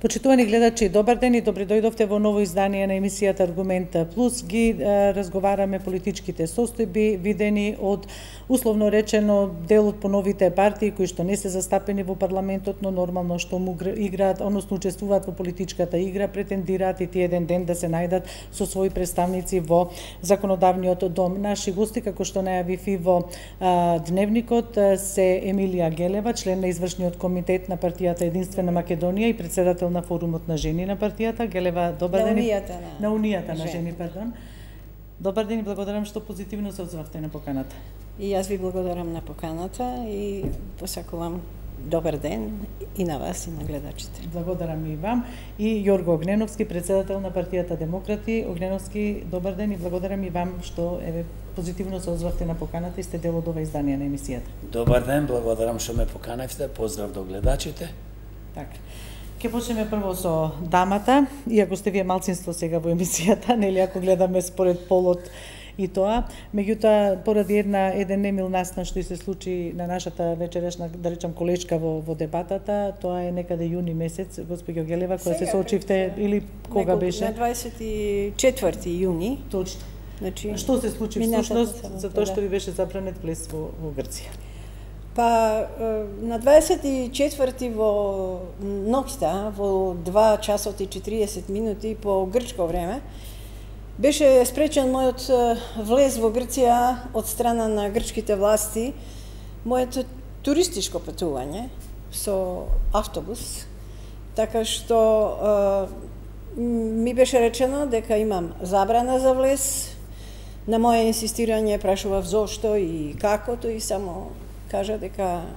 Почитувани гледачи, добар ден и добре дојдовте во ново издание на емисијата Аргумент Плюс. Ги разговараме политичките состојби, видени од, условно речено, делот по новите партии кои што не се застапени во парламентот, но нормално што му играат, односно учествуваат во политичката игра, претендираат и тие еден ден да се најдат со своји представници во законодавниот дом. Наши гости, како што најавив и во Дневникот, се Емилија Гелева, член на извршниот комитет на партијата Единствена Македонија и председател на форумот на жени на партијата. Гелева, добар ден. На Унијата на жени, пардон. Добар ден и благодарам што позитивно се озвавте на поканата. И јас ви благодарам на поканата и посакувам добар ден и на вас и на гледачите. Благодарам и вам. И Јорго Огненовски, председател на партијата Демократи. Огненовски, добар ден и благодарам и вам што позитивно се озвавте на поканата и сте дел од ова издание на емисијата. Добар ден, благодарам што ме поканавте. Поздрав до гледачите. Така. Ке почнеме прво со дамата, иако сте вие малцинство сега во емисијата, нели ако гледаме според полот и тоа. Меѓутоа, поради еден немил настан што и се случи на нашата вечерашна, да речам, колешка во дебатата, тоа е некаде јуни месец, госпоѓо Гелева, кога се соочивте, или кога беше? На 24 јуни. Точно. Значи, што се случи всушност за тоа што ви беше забранет влез во Грција? Па, на 24 во ноќта, во 2 часот и 40 минути по грчко време, беше спречен мојот влез во Грција од страна на грчките власти, моето туристичко патување со автобус, така што ми беше речено дека имам забрана за влез. На моје инсистирање прашував зошто и како, и само кажа дека,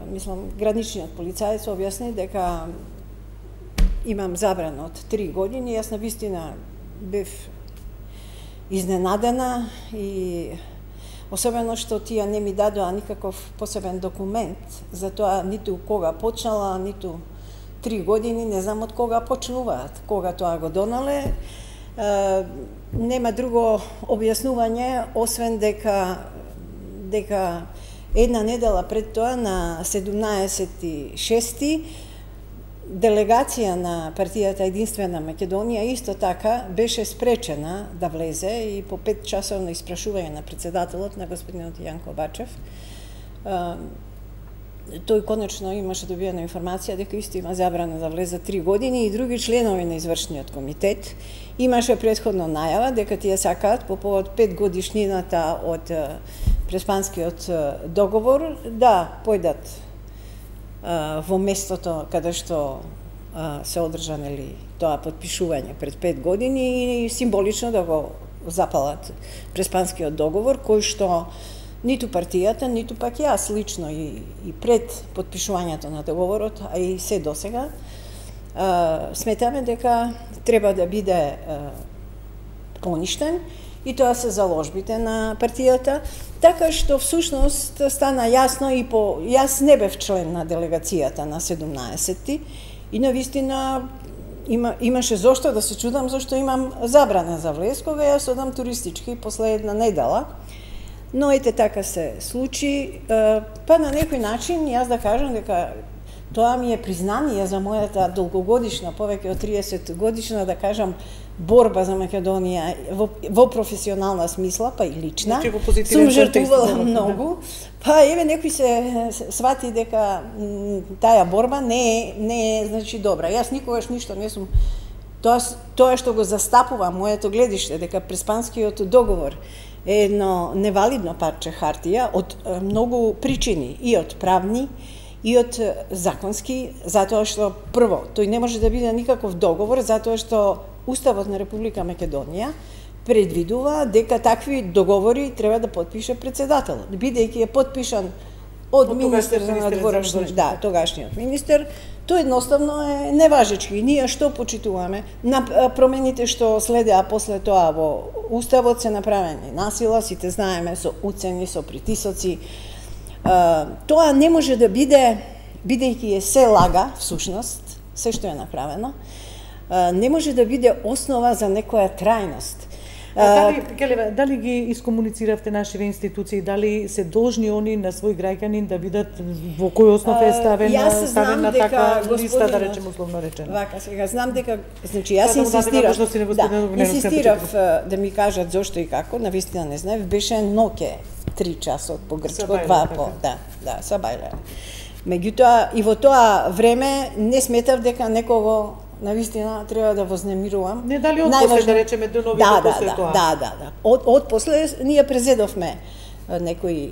мислам, граничниот полицаец објасни дека имам забрана од 3 години. Јас навистина бев изненадена и особено што тие не ми дадоа никаков посебен документ за тоа ниту кога почнала, ниту 3 години, не знам од кога почнуваат, кога тоа го донале. Нема друго објаснување освен дека една недела пред тоа, на 17.6, делегација на партијата Единствена Македонија исто така беше спречена да влезе и по 5 часовно испрашување на председателот, на господинот Јанко Бачев, тој конечно имаше добиена информација дека исто има забрана да влезе 3 години и други членови на извршниот комитет. Имаше претходно најава дека тие сакаат по повод 5 годишнината од Преспанскиот договор да појдат во местото каде што се одржа тоа подпишување пред 5 години и символично да го запалат Преспанскиот договор, кој што ниту партијата, ниту пак јас лично и пред подпишувањето на договорот, а и се досега, сметаме дека треба да биде поништен и тоа се заложбите на партијата, така што всушност стана јасно и јас не бев член на делегацијата на 17-ти и навистина имаше зошто да се чудам зашто имам забрана за влез, кога јас одам туристички после една недела. Но ете така се случи, па на некој начин јас да кажам дека тоа ми е признание за мојата долгогодишна, повеќе од 30 годишна, да кажам, борба за Македонија во професионална смисла, па и лична. Сум жртвувала многу. Па еве некој се свати дека таа борба не е значи добра. Јас никогаш ништо не сум тоа што го застапува моето гледиште дека Преспанскиот договор е едно невалидно парче хартија од многу причини, и од правни, и од законски, затоа што прво, тој не може да биде никаков договор, затоа што Уставот на Република Македонија предвидува дека такви договори треба да подпише председателот. Бидејќи е подпишан од министер за надворешни, тогашниот министер, тој едноставно е неважечки. Ние што почитуваме? На промените што следеа после тоа во Уставот се направени насила, сите знаеме, со уцени, со притисоци. Тоа не може да биде, бидејќи е се лага, всушност, се што е направено, не може да биде основа за некоја трајност. Дали ги искомунициравте нашиве институции, дали се должни они на свој граѓанин да видат во кој основ е ставена таква листа, да речем условно речено? Вака, сега знам дека, значи јас инсистирав да ми кажат зошто и како, навистина не знаев, беше ноќе 3 часот по грчко, 2 по, да, Сабајле. Меѓутоа и во тоа време не сметав дека некого навистина треба да вознемирувам. Не дали од после да речеме деновите после тоа? Да. Од после ние презедовме некои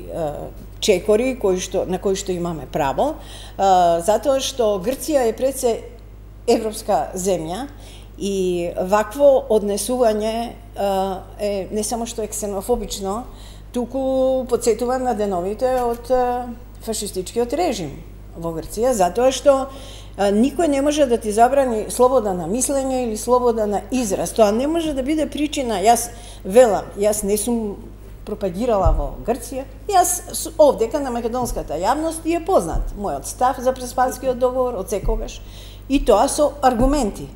чекори на кои што имаме право, затоа што Грција е пред се европска земја и вакво однесување е не само што е ксенофобично, туку подсетува на деновите од фашистичкиот режим во Грција, затоа што никој не може да ти забрани слобода на мислење или слобода на израз. Тоа не може да биде причина. Јас велам, јас не сум пропагирала во Грција. Јас овдека на македонската јавност е познат мојот став за Преспанскиот договор од секогаш. И тоа со аргументи.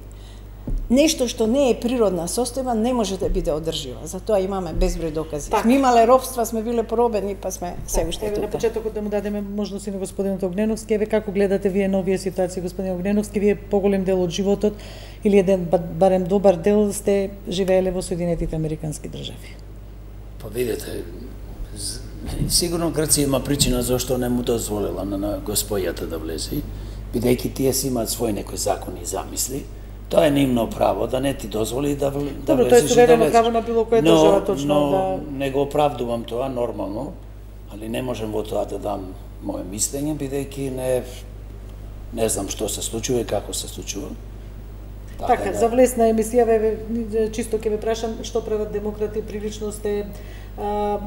Нешто што не е природна состојба не може да биде одржива. Затоа имаме безброј докази. Сме имале робства, сме биле поробени, па сме се уште тука. На почетокот да му дадеме можност и на господинот Огненовски. Еве како гледате вие на овие ситуации, господин Огненовски? Вие поголем дел од животот или еден барем добар дел сте живееле во Соединетите Американски држави? Па видите, сигурно Грција има причина зашто не му дозволила на господјата да влезе, бидејќи тие си имаат свој некои закони и замисли. Тоа е нивно право да не ти дозволи да влезеш. Добро, тоа е суверено право на било која држава точно да... Не го оправдувам тоа нормално, али не можем во тоа да дам моје мислење, бидејќи не знам што се случува и како се случува. Така, за влесна емисија, чисто ќе ве прашам што прават демократи, прилично сте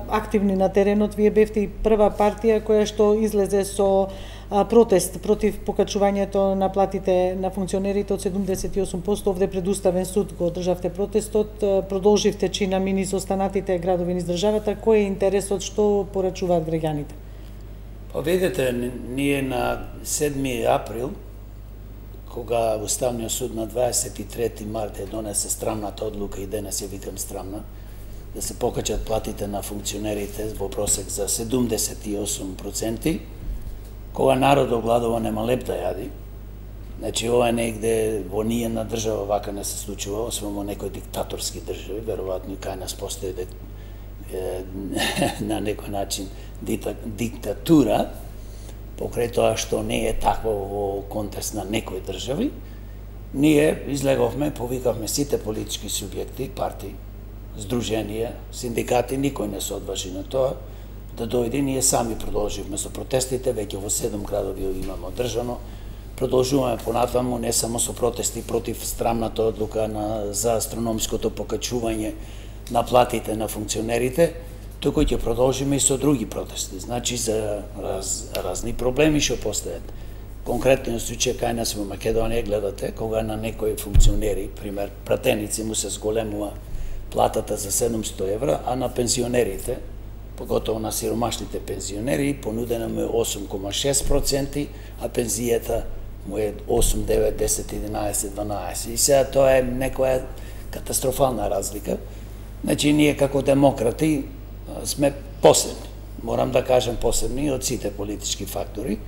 активни на теренот. Вие бевте и прва партија која што излезе со протест против покачувањето на платите на функционерите од 78%. Овде пред Уставен суд го одржавте протестот, продолживте чинами низ останатите градови низ државата. Кој е интересот, што порачуваат граѓаните? Па видите, ние на 7 април, кога Уставниот суд на 23 март е донесе странната одлука и денес ја викам странна, да се покачат платите на функционерите во просек за 78%, кога народот гладува нема леп да јади. Значи, ова е негде во ниједна држава вака не се случува, освен во некои диктаторски држави, веројатно и кај нас постои на некој начин диктатура, покрај тоа што не е такво во контекст на некои држави. Ние излеговме, повикавме сите политички субјекти, партии, здруженија, синдикати, никој не се одважи на тоа да дојде. Ние сами продолживме со протестите, веќе во 7 градови имаме одржано. Продолжуваме понатаму не само со протести против странната одлука за астрономското покачување на платите на функционерите, туку ќе продолжиме и со други протести. Значи, за разни проблеми што постојат. Конкретниот случај кај нас во Македонија гледате, кога на некои функционери, пример, пратеници му се зголемува платата за 700 евра, а на пензионерите, поготово на сиромашните пензионери, понудена му е 8,6%, а пензијата му е 8, 9, 10, 11, 12. И сега тоа е некоја катастрофална разлика. Значи, ние како демократи сме посебни. Морам да кажем посебни од сите политички фактори,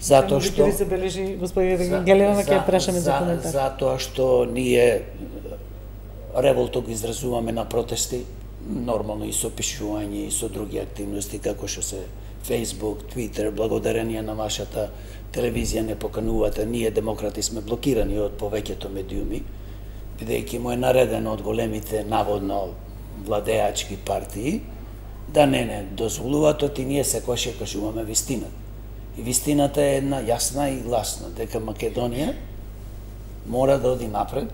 затоа што... Ви забележи, господине Гелева, ќе прашаме за коментар. Затоа што ние револтот го изразуваме на протести, нормално и со пишување и со други активности, како што се Facebook, Twitter, благодарение на вашата телевизија не поканувате. Ние демократи сме блокирани од повеќето медиуми, бидејќи му е наредено од големите наводно владеачки партии да не дозволуваат, и ние секогаш ќе кажуваме вистината. И вистината е една јасна и гласна, дека Македонија мора да оди напред,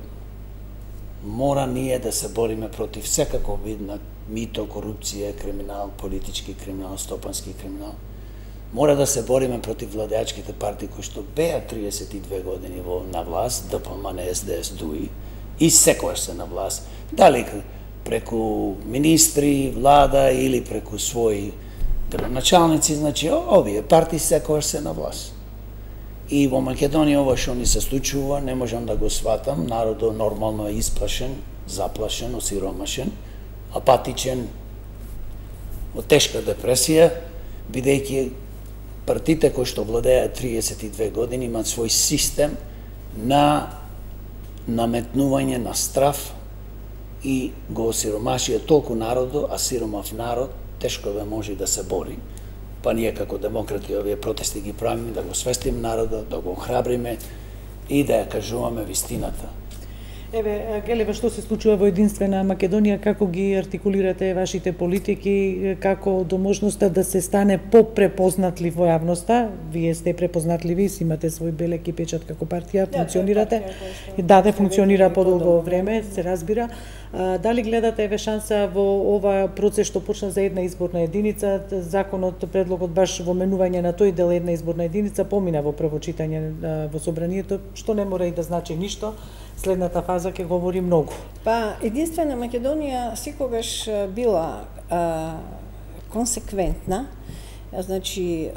мора ние да се бориме против секако вид на мито, корупција, криминал, политички криминал, стопански криминал. Мора да се бориме против владеачките партии кои што беа 32 години на власт, ДПМН, СДС, ДУИ, и секогаш се на власт. Дали преку министри, влада или преку своји градоначалници, значи овие партии секогаш се на власт. И во Македонија ова што ни се случува, не можам да го сватам, народот нормално е исплашен, заплашен, осиромашен, апатичен, во тешка депресија, бидејќи партиите кои што владеат 32 години имаат свој систем на наметнување на страв и го осиромашија толку народо, а сиромав народ тешко да може да се бори. Па ние како демократи овие протести ги правиме да го свестиме народот, да го охрабриме и да ја кажуваме вистината. Еве, Гелева, што се случува во Единствена Македонија, како ги артикулирате вашите политики, како до можноста да се стане попрепознатлив во јавноста? Вие сте препознатливи, си имате свој белек и печат како партија, функционирате. Да, функционира подолго време, се разбира. Дали гледате еве шанса во ова процес што почна за една изборна единица, законот, предлогот баш во менување на тој дел една изборна единица помина во прво читање во собранието, што не мора и да значи ништо. Следната фаза ќе говори многу. Па, Единствена Македонија секогаш била консеквентна, значи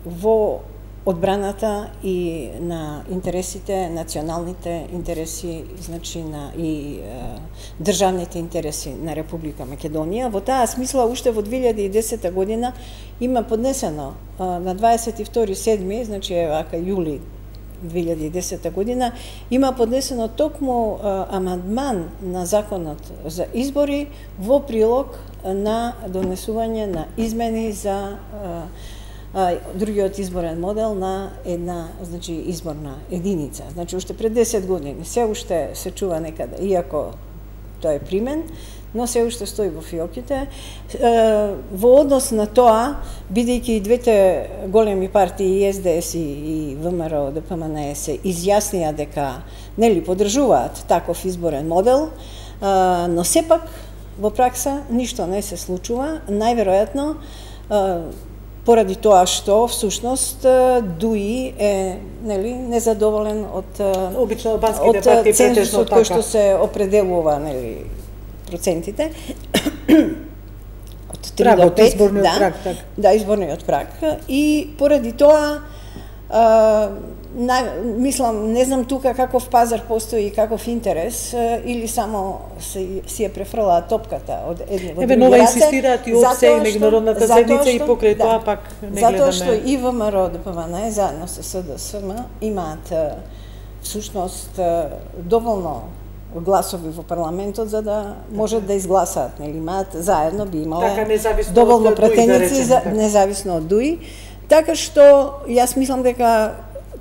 во одбраната и на интересите, националните интереси, значи на и државните интереси на Република Македонија. Во таа смисла уште во 2010 година има поднесено на 22.7, значи вака јули 2010 година, има поднесено токму амандман на законот за избори во прилог на донесување на измени за другиот изборен модел на една, значи, изборна единица. Значи, уште пред 10 години, се уште се чува некаде, иако тој е примен, но се уште стои во фиоките. Во однос на тоа, бидејќи и двете големи партии, и СДС и ВМРО ДПМН се изјаснија дека нели подржуваат таков изборен модел, но сепак во пракса ништо не се случува, најверојатно поради тоа што всушност ДУИ е нели незадоволен од обично албанските партии цензусот кој што се определува нели процентите од 3 до 5, изборниот праг, така. Да, изборниот праг, и поради тоа мислам, не знам тука каков пазар постои и каков интерес, или само си ја префрлаат топката од едни во други раце. Еве, нова инсистираат и ОПСЕ и меѓународната заедница и покрај тоа пак не гледаме. Затоа што и ВМРО ДПМН заедно со СДСМ имаат всушност доволно гласови во парламентот за да можат да изгласаат, нели, имаат заедно би имале доволно пратеници независно од ДУИ. Така што јас мислам дека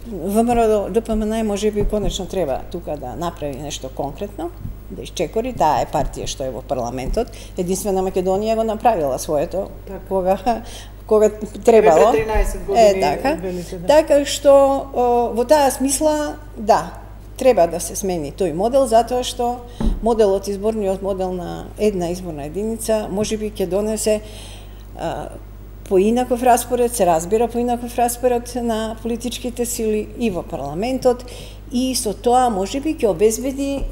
ВМРО ДПМН можеби конечно треба тука да направи нешто конкретно, да исчекори, таа е партија што е во парламентот. Единствена Македонија го направила своето кога требало. 13 години. Така. Така што во таа смисла, да, треба да се смени тој модел, затоа што моделот, изборниот модел на една изборна единица можеби ќе донесе поинаков распоред, се разбира поинаков распоред на политичките сили и во парламентот, и со тоа можеби ќе обезбеди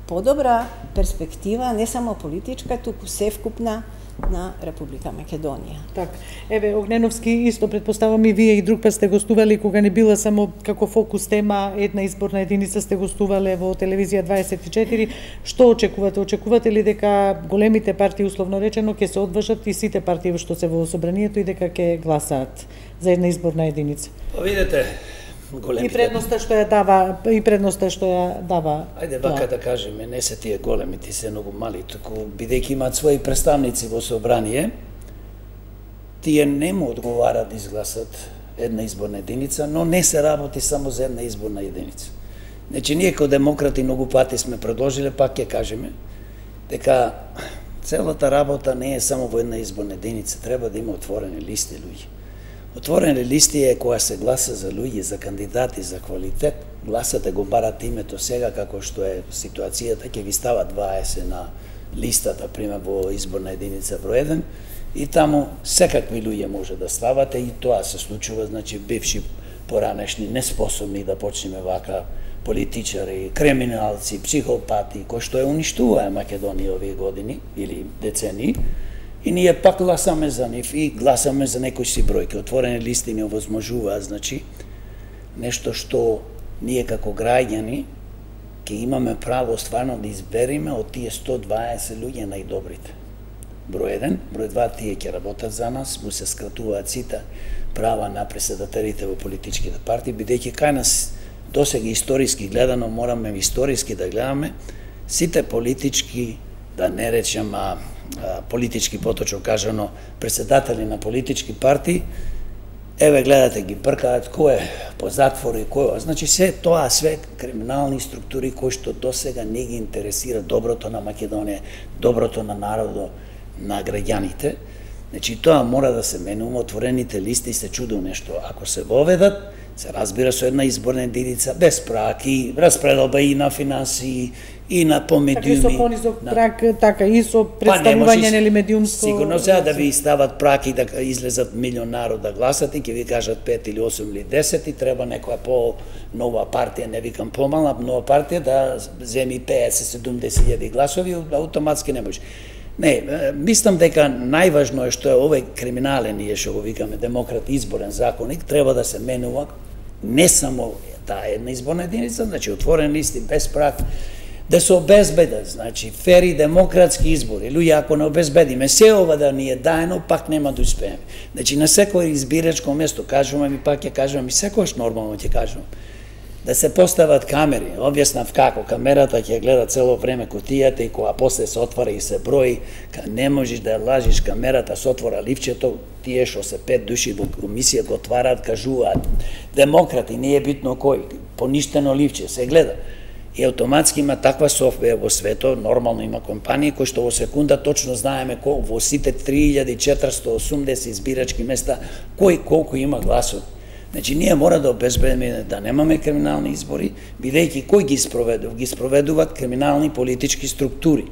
подобра перспектива, не само политичка, туку севкупна на Република Македонија. Так, еве Огненовски исто предпоставам и вие и друг пат сте гостували кога не била само како фокус тема една изборна единица, сте гостувале во телевизија 24. Што очекувате? Очекувате ли дека големите партии условно речено ќе се одважат и сите партии што се во собранието и дека ќе гласаат за една изборна единица? Па видете, големите... И предноста што ја дава. Ајде вака да кажеме, не се тие големи, ти се многу мали, туку бидејќи имаат своји представници во собрание, тие не му одговараат да изгласат една изборна единица, но не се работи само за една изборна единица. Значи, ние како демократи многу пати сме предложиле, пак ќе кажеме, дека целата работа не е само во една изборна единица, треба да има отворени листи, луѓе. Отворени листи е која се гласа за луѓе, за кандидати, за квалитет. Гласате го барате името сега, како што е ситуацијата, ќе ви става 20 на листата, пример во изборна единица број 1, и таму секакви луѓе може да ставате, и тоа се случува, значи бивши поранешни неспособни да почнеме вака политичари, криминалци, психопати, кои што е уништуваа Македонија овие години или децении. И ние пак гласаме за нив и гласаме за некои си бројки. Отворени листи ни овозможуваат, значи, нешто што ние како граѓани ќе имаме право стварно да избериме од тие 120 луѓе најдобрите. Број 1, број 2, тие ќе работат за нас, му се скратуваат сите права на преседателите во политичките партии, бидејќи кај нас досега историски гледано, мораме историски да гледаме, сите политички, да не речем политички поточно кажано, преседатели на политички партии, еве гледате ги бркаат кој е по затвори, кој е. Значи тоа све криминални структури кои што досега не ги интересира доброто на Македонија, доброто на народот, на граѓаните. Значи тоа мора да се менува, отворените листи се чудо нешто. Ако се воведат, се разбира со една изборна единица, без праки, распределба и на финансии, и на помедиуми. Така и со понизок прак, така и со представување нели медиумско. Сигурно сега да ви стават праки да излезат милион народ да гласат и ќе ви кажат 5 или 8 или 10 и треба некоја по-нова партија, не викам помална, нова партија да земи 50-70 гласови, автоматски не може. Не, мислам дека најважно е што е овој криминален, ние што го викаме демократ изборен законник, треба да се менува не само таа една изборна единица, значи отворен листи без прак, да се обезбедат, значи фери демократски избори. Луѓе, ако не обезбедиме се ова да ни е даено, пак нема да успееме. Значи на секој избирачко место кажувам и пак ќе кажувам и секојаш нормално ќе кажувам. Да се постават камери, објаснав како, камерата ќе гледа цело време кутијата и кога после се отвара и се брои, не можеш да ја лажиш камерата, се отвора ливчето, тие што се 5 души во комисија го отвараат, кажуваат, демократи, не е битно кој, поништено ливче, се гледа. И автоматски има таква софтвер во светот, нормално има компании кои што во секунда точно знаеме во сите 3480 избирачки места кој колку има гласови. Значи, ние мора да обезбедиме да немаме криминални избори, бидејќи кој ги спроведува? Ги спроведуваат криминални политички структури.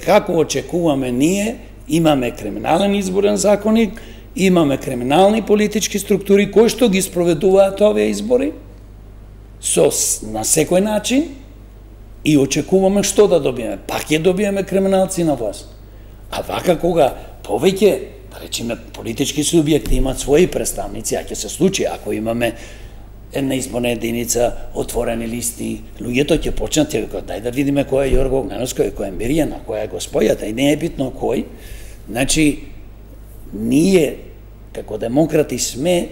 Како очекуваме ние, имаме криминален изборен законник, имаме криминални политички структури кои што ги спроведуваат овие избори, на секој начин, и очекуваме што да добиеме. Пак ќе добиеме криминалци на власт. А вака кога повеќе, да речеме, политички субјекти имат своји представници, а ќе се случи ако имаме една изборна единица, отворени листи, луѓето ќе почнат ќе викаат, дај да видиме кој е Јорго Огненовски, кој е Миријана, кој е Господјата, и не е битно кој. Значи, ние како демократи сме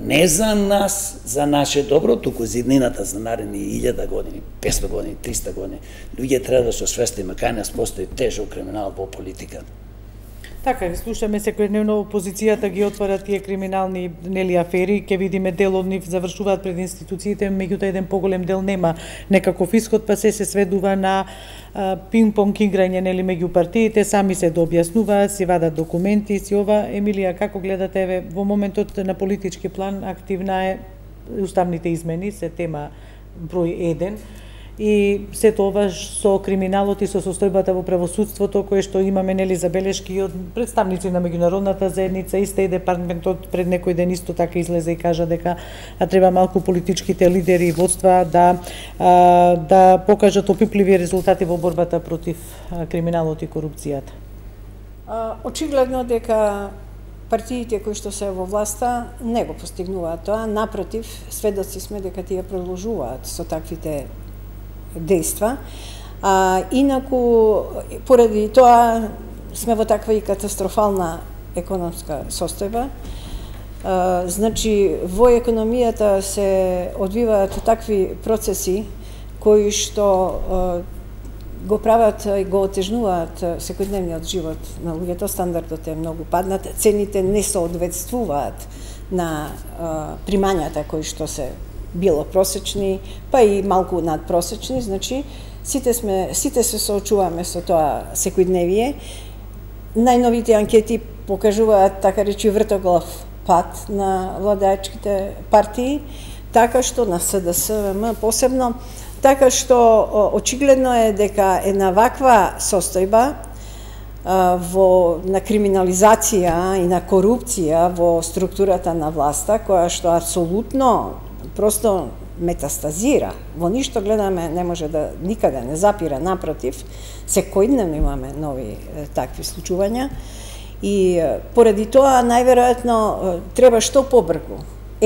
не за нас, за наше добро, туку за иднината за наредни 1000 години, 500 години, 300 години. Луѓе треба да се освестиме кај нас постои тежок криминал во политика. Така, слушаме секојдневно опозицијата ги отвара тие криминални афери, ќе видиме дел од нив завршуваат пред институциите, меѓутоа еден поголем дел нема некаков исход, па се сведува на пинг-понг играње меѓу партиите, сами се дообјаснуваат, си вадат документи, си ова. Емилија, како гледате во моментот на политички план активна е уставните измени, се тема број 1. И сето ова со криминалот и со состојбата во правосудството, кое што имаме забелешки од представници на меѓународната заедница, и Стеј департаментот пред некој ден исто така излезе и кажа дека треба малку политичките лидери и водства да покажат опипливи резултати во борбата против криминалот и корупцијата. Очигледно дека партиите кои што се во власта не го постигнуваат тоа, напротив, сведоци сме дека тие продолжуваат со таквите дејства. Инаку, поради тоа, сме во таква и катастрофална економска состојба. Значи, во економијата се одвиваат такви процеси кои што го прават и го отежнуваат секојдневниот живот на луѓето, стандардот е многу паднат, цените не соодветствуваат на примањата кои што се било просечни, па и малку надпросечни, значи сите се соочуваме со тоа секојдневие. Најновите анкети покажуваат, така речи, вртоглав пат на владеачките партии, така што на СДСМ посебно, така што очигледно е дека една ваква состојба на криминализација и на корупција во структурата на власта, која што апсолутно просто метастазира. Во ништо гледаме, не може да никаде не запира, напротив, секојдневно имаме нови такви случувања и поради тоа најверојатно треба што побрзо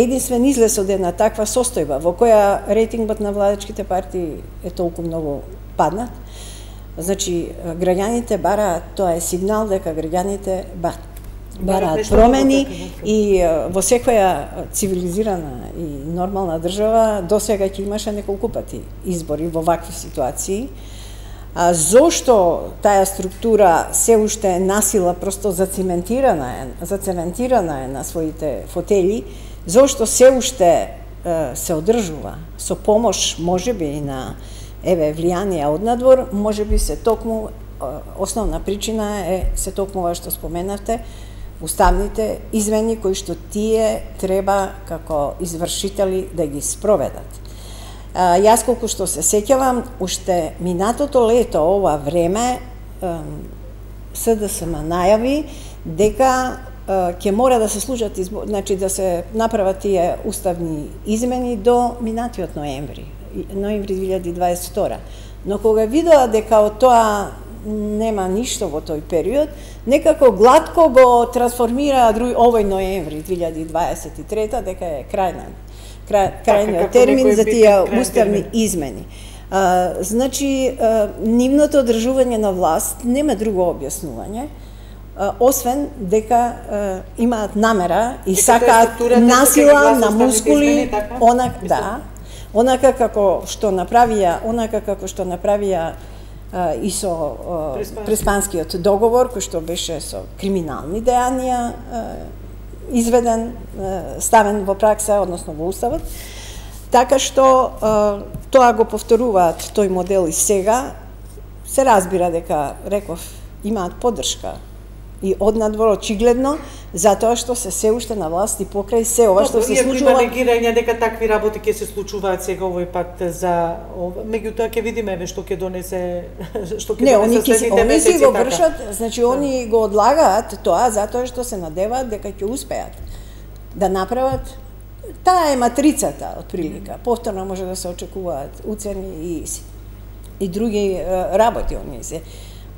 единствен излез од една таква состојба во која рейтингот на владачките партии е толку многу паднат. Значи, граѓаните бараат, тоа е сигнал дека граѓаните бараат промени и во секоја цивилизирана и нормална држава досега ќе имаше неколку пати избори во вакви ситуации. Зошто таа структура се уште е насила, просто зацементирана е на своите фотели, зошто се уште се одржува со помош можеби и на влијанија од надвор, можеби се токму основна причина е се токму ова што споменавте, уставните измени кои што тие треба како извршители да ги спроведат. Јас колку што се сеќавам, уште минатото лето ова време СДСМ најави дека ќе мора да се служат значи да се направат тие уставни измени до минатиот ноември 2022. Но кога видоа дека од тоа нема ништо во тој период, некако гладко го трансформира овој ноември 2023 дека е крајниот термин за тие уставни измени. Значи, нивното одржување на власт нема друго објаснување, освен дека имаат намера и сакаат насила на мускули, онака како што направија и со Преспанскиот договор, кој што беше со криминални дејанија изведен, ставен во пракса, односно во уставот. Така што тоа го повторуваат тој модел и сега. Се разбира дека, реков, имаат поддршка и од надвор очигледно, затоа што се уште на власт и покрај се ова што се случува. Има негирање дека такви работи ќе се случуваат сега овој пат за меѓутоа ќе видиме што ќе донесе следните месеци. Они го вршат, значи они го одлагаат тоа затоа што се надеваат дека ќе успеат да направат. Таа е матрицата од прилика. Повторно може да се очекуваат уцени и други работи, они се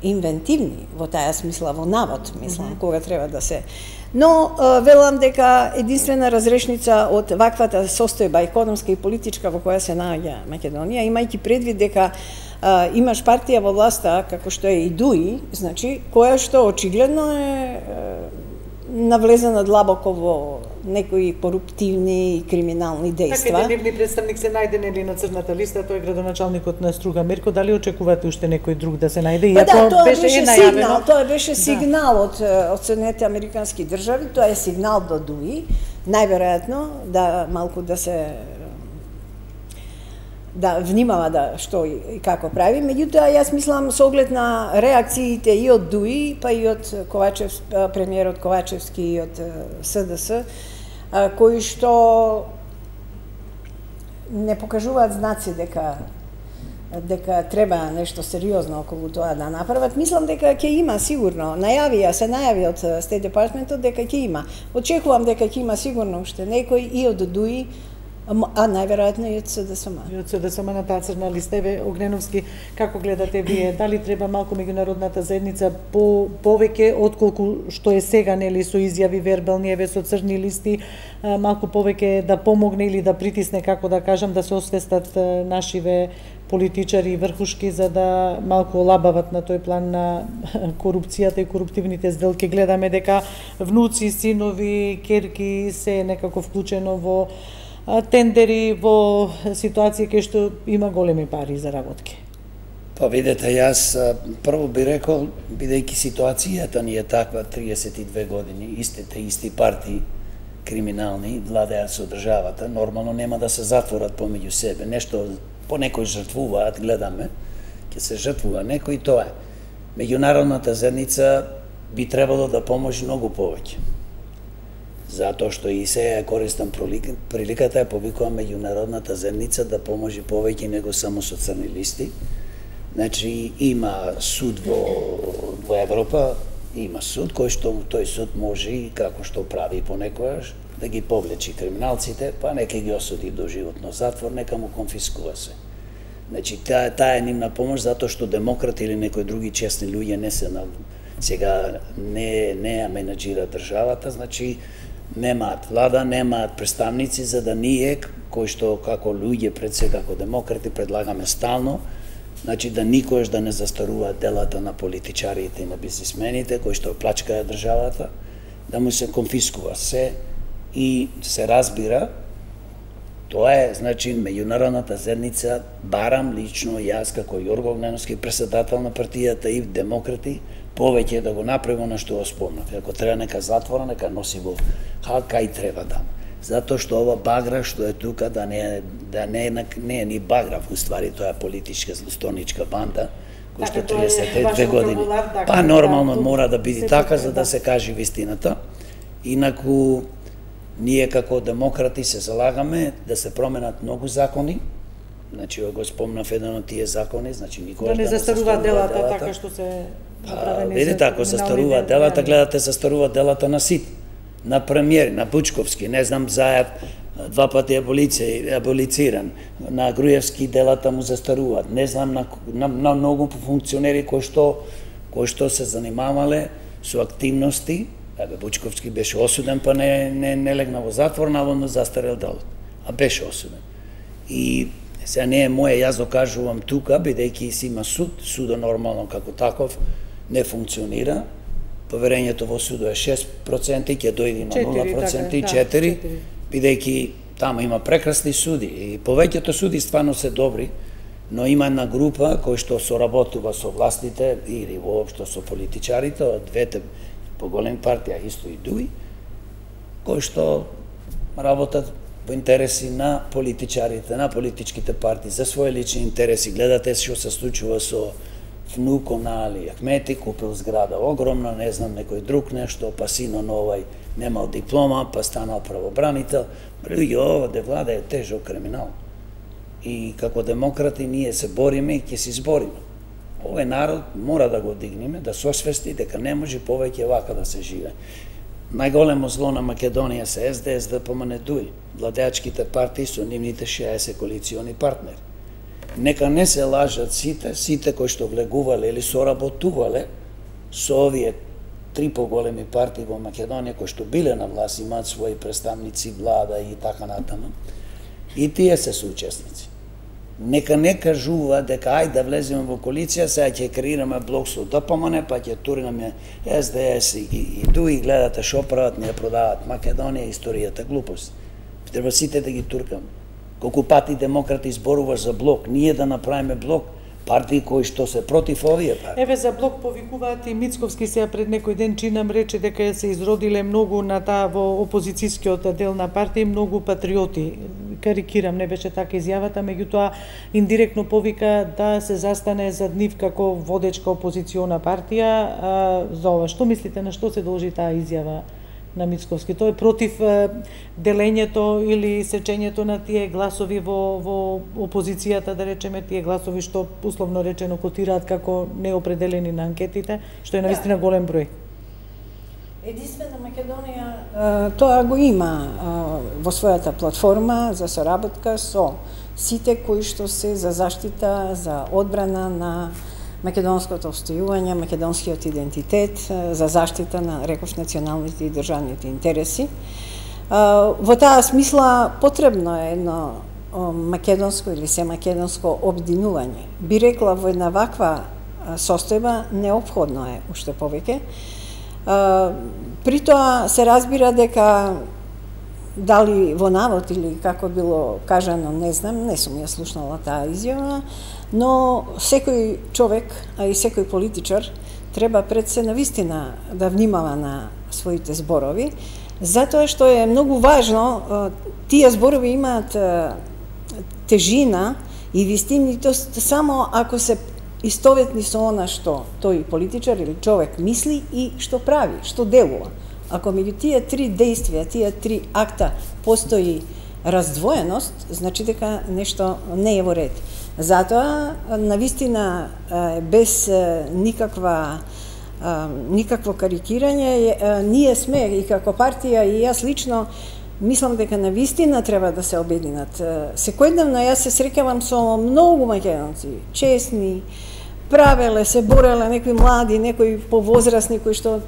инвентивни во таа смисла, во навод, мислам, кога треба да се. Но велам дека единствена разрешница од ваквата состојба економска и политичка во која се наоѓа Македонија, имајќи предвид дека имаш партија во власта како што е и ДУИ, значи која што очигледно е навлезена длабоко во некои коруптивни и криминални дејства. Така, нивни представник се најде нели на црната листа, тој е градоначалникот на Струга Мирко. Дали очекувате уште некој друг да се најде? Тоа беше сигнал, тоа беше сигнал од Соединетите Американски држави, тоа е сигнал до ДУИ, најверојатно да малку да се внимава што и како прави. Меѓутоа, јас мислам со оглед на реакциите и од ДУИ, па и од премиерот Ковачевски и од СДС, кои што не покажуваат знаци дека треба нешто сериозно околу тоа да направат. Мислам дека ќе има сигурно, се најави од State Department дека ќе има. Очекувам дека ќе има сигурно уште некој и од ДУИ, а најверојатно и од СДСМ. И од СДСМ на таа црна листа. Огненовски, како гледате вие? Дали треба малку меѓународната заедница повеќе отколку што е сега, нели, со изјави вербални, со црни листи, малку повеќе да помогне или да притисне, како да кажам, да се освестат нашиве политичари и врхушки за да малку олабават на тој план на корупцијата и коруптивните сделки? Гледаме дека внуци, синови, керки се некако вклучено во тендери, во ситуација кај што има големи пари за работки. Па видете, јас прво би рекол, бидејќи ситуацијата ни е таква 32 години, исти партии криминални владеат со државата, нормално нема да се затворат помеѓу себе. Нешто по некој жртвуваат, гледаме, ќе се жртвува некој, тоа е. Меѓународната заедница би требало да поможи многу повеќе. Затоа што и сега користам приликата, повикувам меѓународната заедница да поможи повеќе него само со црни листи. Значи, има суд во Европа, има суд кој што тој суд може и како што прави понекогаш да ги повлечи криминалците, па нека ги осуди до животно затвор, нека му конфискува се. Значи, таа е нивна помош затоа што демократи или некои други честни луѓе не се сега не ја менаџира државата, значи немаат влада, немаат представници, за да ние, кои што како луѓе пред се, како демократи, предлагаме стално, значи да никош да не застаруваат делата на политичарите и на бизнисмените, кои што плачкаат државата, да му се конфискува се и се разбира. Тоа е, значи, меѓународната заедница, барам лично јас како Јорго Огненовски, председател на партијата и демократи, повеќе да го направи на што го спомнав. Ако треба нека затвора, нека носи во халка и треба да. Затоа што ова багра што е тука да не е ни багра, во ствари тоа е политичка злостоничка банда која што 32 години. Па нормално мора да биде така за да се каже вистината. Инаку ние како демократи се залагаме да се променат многу закони. Значи го спомнав еден од тие закони, значи никош да не застаруваат делата така што се направени. Видите, ако застаруваат делата, гледате застаруваат делата на сит, на премиер, на Бучковски, не знам, Заев 2 пати аболициран, на Груевски делата му застаруваат, не знам на многу функционери кои што се занимавале со активности. Бучковски беше осуден, па не легна во затвор, наводно застарел делот, а беше осуден. И сега не е моје, јас го кажувам тука, бидејќи си има судо нормално како таков не функционира, поверењето во судо е 6% и ќе дојде на 0% и 4%, бидејќи таму има прекрасни суди и повеќето суди стварно се добри, но има една група кој што соработува со властите или воопшто со политичарите од двете поголеми партија, исто и ДУИ, кои што работат во интереси на политичарите, на политичките партии, за своји лични интереси. Гледате што се случува со внуко на Али Ахмети, купил зграда огромна, не знам, некој друг нешто, па сино на овај немал диплома, па станал правобранител. Луѓе, ова де влада е тежок криминал. И како демократи ние се бориме и ќе се избориме. Овој народ мора да го дигнеме, да се освести дека не може повеќе вака да се живе. Најголемо зло на Македонија се СДС, ДПМН, ДУИ, владеачките партии со нивните 60 коалициони партнери. Нека не се лажат сите кои што влегувале или соработувале со овие 3 поголеми партии во Македонија кои што биле на власт, имаат своји представници, влада и така натаму. И тие се соучесници. Нека не кажува дека ајде да влеземе во коалиција, сега ќе креираме блок со ДПМН, па ќе турнеме СДС и ДУИ, гледате шо прават, не продават Македонија, историјата глупост. Треба сите да ги туркаме. Колку пати демократи изборуваш за блок, ние да направиме блок, партии кои што се против овие партии. Еве за блок повикуваат и Мицковски сега пред некој ден чинам рече дека се изродиле многу на таа во опозицијскиот дел на партија многу патриоти. Карикирам, не беше така изјавата, меѓутоа индиректно повика да се застане зад нив како водечка опозициона партија. За ова што мислите, на што се должи таа изјава на Мицковски? Тој е против делењето или сечењето на тие гласови во опозицијата, да речеме, тие гласови што условно речено котираат како неопределени на анкетите, што е навистина голем број. Единствена Македонија тоа го има во својата платформа за соработка со сите кои што се за заштита, за одбрана на македонското обстојување, македонскиот идентитет, за заштита на, реков, националните и државните интереси. Во таа смисла потребно е едно македонско или се македонско обединување. Би рекла во една ваква состојба неопходно е уште повеќе. При тоа се разбира дека дали во навод или како било кажано, не знам, не сум ја слушнала таа изјава, но секој човек, а и секој политичар треба пред се навистина да внимава на своите зборови, затоа што е многу важно, тие зборови имаат тежина и вистинитост само ако се истоветни со она што тој политичар или човек мисли и што прави, што делува. Ако меѓу тие 3 действија, тие 3 акта постои раздвоеност, значи дека нешто не е во ред. Затоа, навистина, без никакво карикирање, ние сме и како партија и јас лично мислам дека навистина треба да се обединат. Секојдневно јас се среќавам со многу македонци, честни, правеле, се бореле, некои млади, некои повозрасни кои што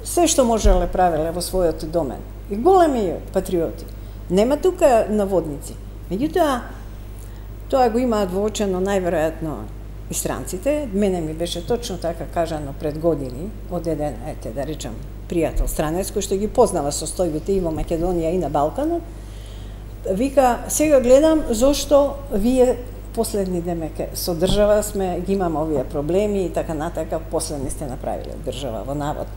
се што можеле правеле во својот домен. И големи патриоти. Нема тука наводници. Меѓутоа, тоа го имаат воочено најверојатно и странците. Мене ми беше точно така кажано пред години од еден, да речам, пријател странец кој што ги познава состојбите и во Македонија и на Балканот. Вика, сега гледам зошто вие последни демеке со држава сме ги имаме овие проблеми и така натака, последни сте направиле држава во навод.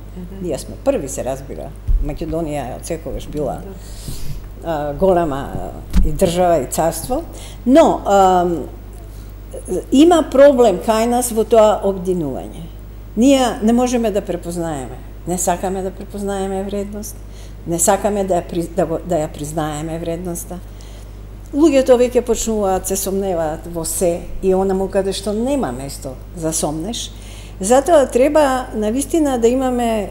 Ние сме први, се разбира. Македонија од секогаш била голема и држава и царство, но има проблем кај нас во тоа обдинување. Ние не можеме да препознаеме, не сакаме да препознаеме вредност, не сакаме да ја признаеме вредноста. Луѓето веќе почнуваат се сомневаат во се и онаму каде што нема место за сомнеш. Затоа треба навистина да имаме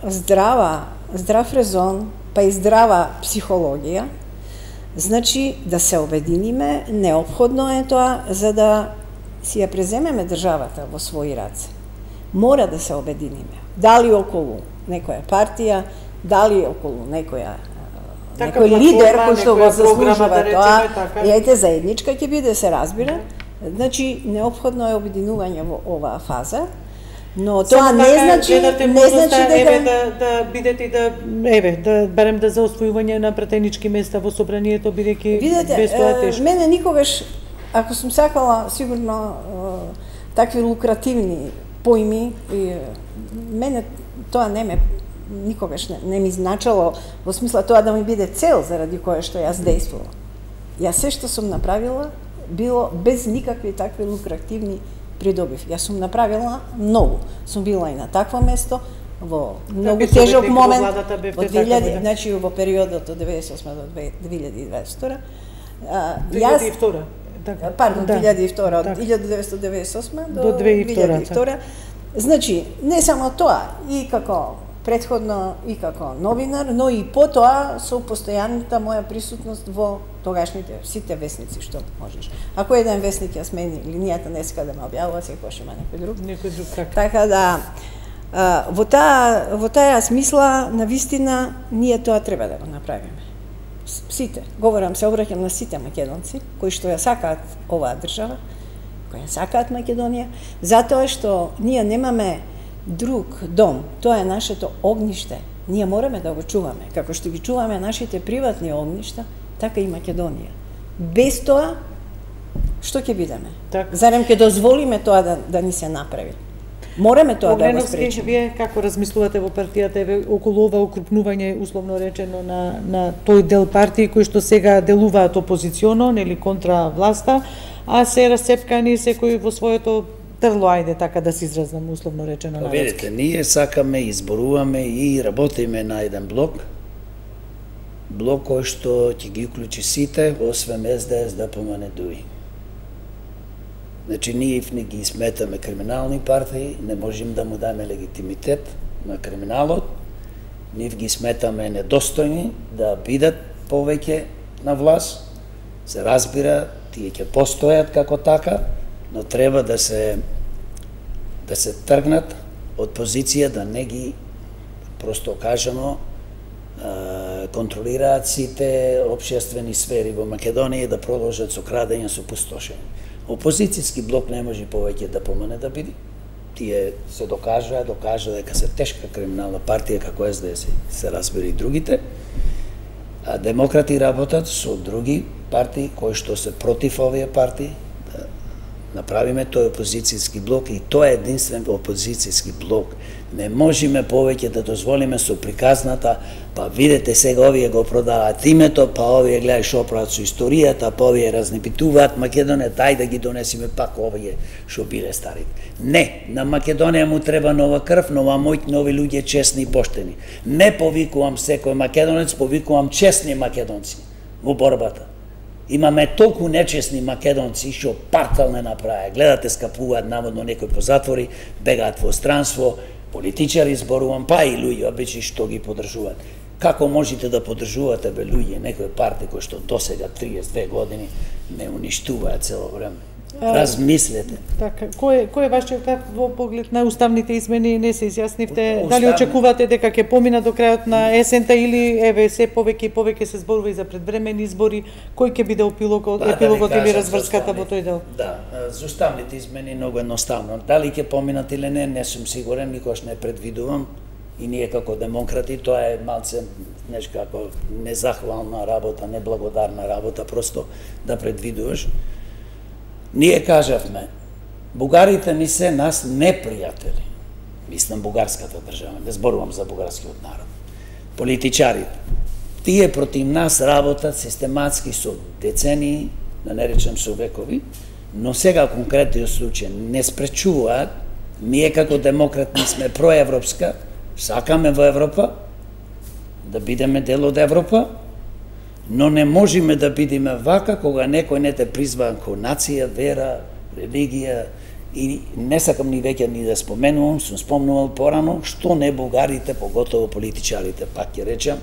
здрав резон, па и здрава психологија. Значи да се обединиме, неопходно е тоа за да си ја преземеме државата во своји раце. Мора да се обединиме. Дали околу некоја партија, дали околу некој лидер кој што го заслужува тоа, ејте заедничка ќе биде, се разбира. Значи неопходно е обединување во оваа фаза, но тоа не значи дека да бидете да барем да за освојување на пратенички места во собранието, бидејќи без тоа тешко. Мене никогаш, ако сум сакала сигурно такви лукративни поими, мене тоа никогаш не ми значало во смисла тоа да ми биде цел заради која што јас действувам. Јас се што сум направила било без никакви такви лукративни придобив. Јас сум направила многу. Сум била и на такво место во многу тежок момент во 2000, значи во периодот од 1998 до 2022. 2002. Пардон, 2002, од 1998 до 2002. Значи, не само тоа, и како предходно и како новинар, но и потоа со постојаната моја присутност во тогашните сите весници што можеш. Ако еден весник ја смени линијата, днеска да ме објавува, секојаш има некој друг. Така да во таа смисла навистина ние тоа треба да го направиме. Сите, говорам, се обраќам на сите македонци кои што ја сакаат оваа држава, кои ја сакаат Македонија, затоа што ние немаме друг дом, тоа е нашето огниште. Ние мораме да го чуваме, како што ги чуваме нашите приватни огништа, така и Македонија. Без тоа, што ќе бидеме? Зарем ќе дозволиме тоа да ни се направи? Мораме тоа да го спречиме. Вие како размислувате во партијата околу ова укрупнување, условно речено, на тој дел партии кои што сега делуваат опозиционо, нели контра власта, а се расцепкани секој во своето трло, ајде така да се изразнам, условно речено народски. Видите, ние сакаме, изборуваме и работиме на еден блок кој што ќе ги уклучи сите, освен СДС, ДПМН, ДУИ. Значи, ние не ги сметаме криминални партии, не можем да му даме легитимитет на криминалот, ние ги сметаме недостојни да бидат повеќе на власт, се разбира, тие ќе постојат како така, но треба да се тргнат од позиција да не ги, просто кажано, контролираат сите општествени сфери во Македонија и да продолжат со крадење, со пустошење. Опозицијски блок не може повеќе да помине да биде. Тие се докажа дека се тешка криминална партија како СДС, се разбира и другите. А демократи работат со други партии кои што се против овие партии, да направиме тој опозицијски блок и тоа е единствен опозицијски блок. Не можеме повеќе да дозволиме со приказната, па видете сега овие го продаваат името, па овие гледај што прават со историјата, па овие разнебитуваат Македонија, дај да ги донесиме пак овие што биле старите. Не, на Македонија му треба нова крв, нова моќ, нови луѓе честни и поштени. Не повикувам секој македонец, повикувам честни македонци во борбата. Имаме толку нечестни македонци што партал не направи. Гледате, скапуваат наводно некој по затвори, бегаат во странство, политичари зборувам, па и луѓе обичи што ги поддржуваат. Како можете да поддржувате луѓе некои партии кои што досега 32 години не уништуваат цело време? Размислете. Така, кој е вашиот во поглед на уставните измени? Не се изјаснивте. Дали очекувате дека ќе помина до крајот на есента или еве се повеќе и повеќе се зборува и за предвремени избори? Кој ќе биде епилогот или разврската во тој дел? Да, за уставните измени многу едноставно. Дали ќе поминат или не сум сигурен, никош не предвидувам. И ние како демократи, тоа е малце нешто како незахвална работа, неблагодарна работа, просто да предвидуваш. Ние кажавме, бугарите ни се нас непријатели. Мислам бугарската држава, не зборувам за бугарскиот народ. Политичарите. Тие против нас работат систематски со децении, да не речем со векови, но сега конкретниот случај не спречуваат. Ние како демократи сме проевропска, сакаме во Европа, да бидеме дел од Европа, но не можеме да бидеме вака кога некој не те призван ко нација, вера, религија и не сакам ни веќе ни да споменувам, сум спомнувал порано, што не бугарите, поготово политичарите, пак ќе речам,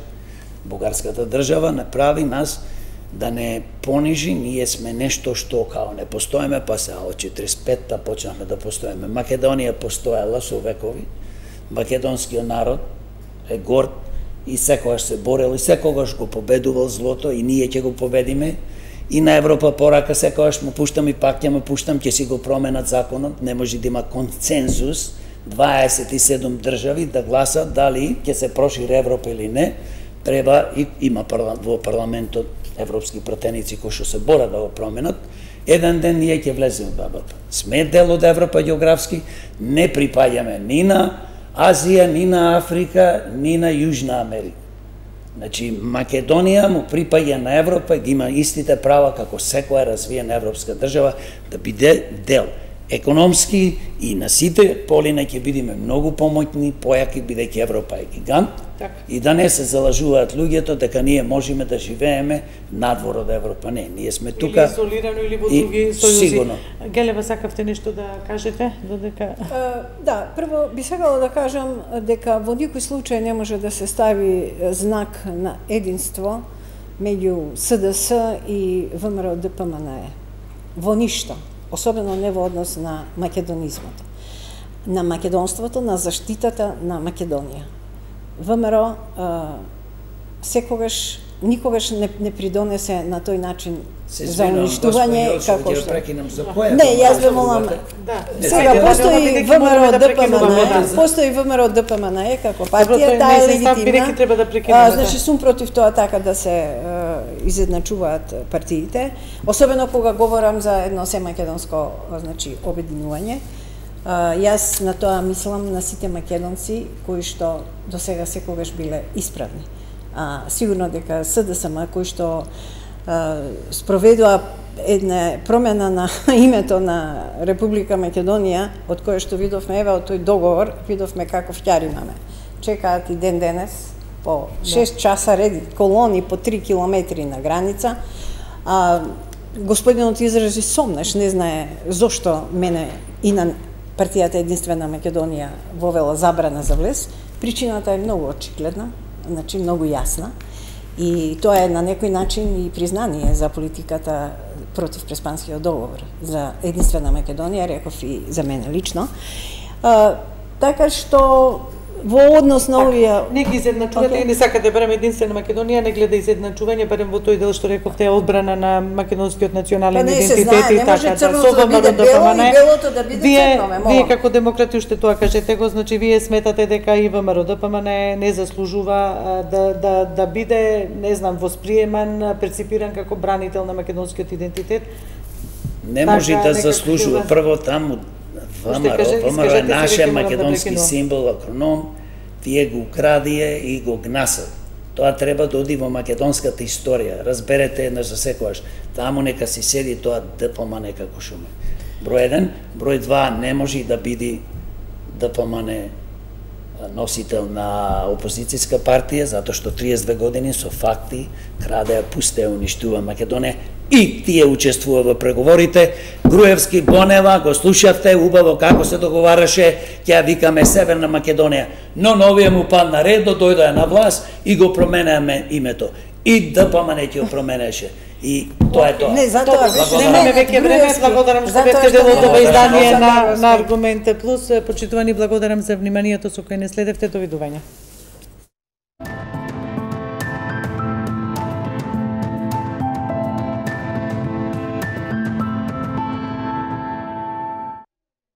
бугарската држава направи нас да не понижи, ние сме нешто што као не постоеме, па се од 45-та почнавме да постоеме. Македонија постоела со векови, македонскиот народ е горд и секогаш се борел и секогаш го победувал злото и ние ќе го победиме. И на Европа порака секогаш му пуштам и пак ќе му пуштам, ќе си го променат законот, не може да има консензус 27 држави да гласат дали ќе се прошири Европа или не. Треба и има во парламентот европски пратеници кои што се борат да го променат. Еден ден ние ќе влеземе во Европа. Сме дел од Европа географски, не припаѓаме ни на Азија, ни на Африка, ни на Јужна Америка. Значи, Македонија му припаѓа на Европа и има истите права како секоја развиена европска држава да биде дел. Економски и на сите полина ќе бидеме многу помоќни, појаки бидејќи Европа е гигант. Так. И да не се залажуваат луѓето дека ние можеме да живееме надвор од Европа. Не, ние сме тука. Или изолирано или во други сојузи. Сигурно. Гелева, сакавте нешто да кажете? Додека... Да, прво би сакала да кажам дека во никој случај не може да се стави знак на единство меѓу СДС и ВМРО ДПМНЕ. Во ништо. Особено не во однос на македонизмото. На македонството, на заштитата на Македонија. ВМРО секогаш, никогаш не придонесе на тој начин за уништување како што. Не, јас ве молам. Сега постои ВМРО ДПМНЕ, постои ВМРО ДПМНЕ како партија, таа е легитимна. Значи сум против тоа така да се изедначуваат партиите, особено кога говорам за едно семакедонско, значи обединување. Јас на тоа мислам на сите македонци кои што до сега секогаш биле исправни. Сигурно дека СДСМ кои што спроведува една промена на името на Република Македонија, од кое што видовме, еве од тој договор, видовме каков ќар имаме. Чекаат и ден денес по 6 часа реди колони по 3 километри на граница. Господинот изрази сомнеш, не знае зошто мене и на партијата Единствена Македонија вовела забрана за влез. Причината е многу очигледна, значи многу јасна. И тоа е на некој начин и признание за политиката против Преспанскиот договор за Единствена Македонија, реков и за мене лично. Така што во однос на овие не ги изедначувате и не сакате да барем Единствена Македонија, не гледа изедначување, барем во тој дел што рековте одбрана на македонскиот национален идентитет и така. Црното да биде бело и белото да биде црно. Вие како демократи уште тоа кажете го, значи вие сметате дека и ВМРО ДПМНЕ не заслужува да биде, не знам, восприеман, перципиран како бранител на македонскиот идентитет. Не може да заслужува прво таму. ВМРО е нашиот македонски символ, акроном, тие го украдија и го гнасат. Тоа треба да оди во македонската историја. Разберете еднаш за секогаш. Таму нека си седи тоа ДПМНЕ како шуме. Број 1, број 2 не може да биде ДПМНЕ носител на опозицијска партија, затоа што 32 години со факти краде, пусте, уништува Македонија и тие учествува во преговорите. Груевски, Бонева, го слушавте убаво како се договараше, ќе викаме Северна Македонија, но новија му падна редо, дојдоа на власт и го променеме името. И ДПМНЕ ќе го променеше. И тоа е тоа. Не, затоа немаме веќе време. Благодарам што бевте дел од ова издание на Аргументе Плюс. Почитувани, благодарам за вниманието со кое не следевте. Довидување.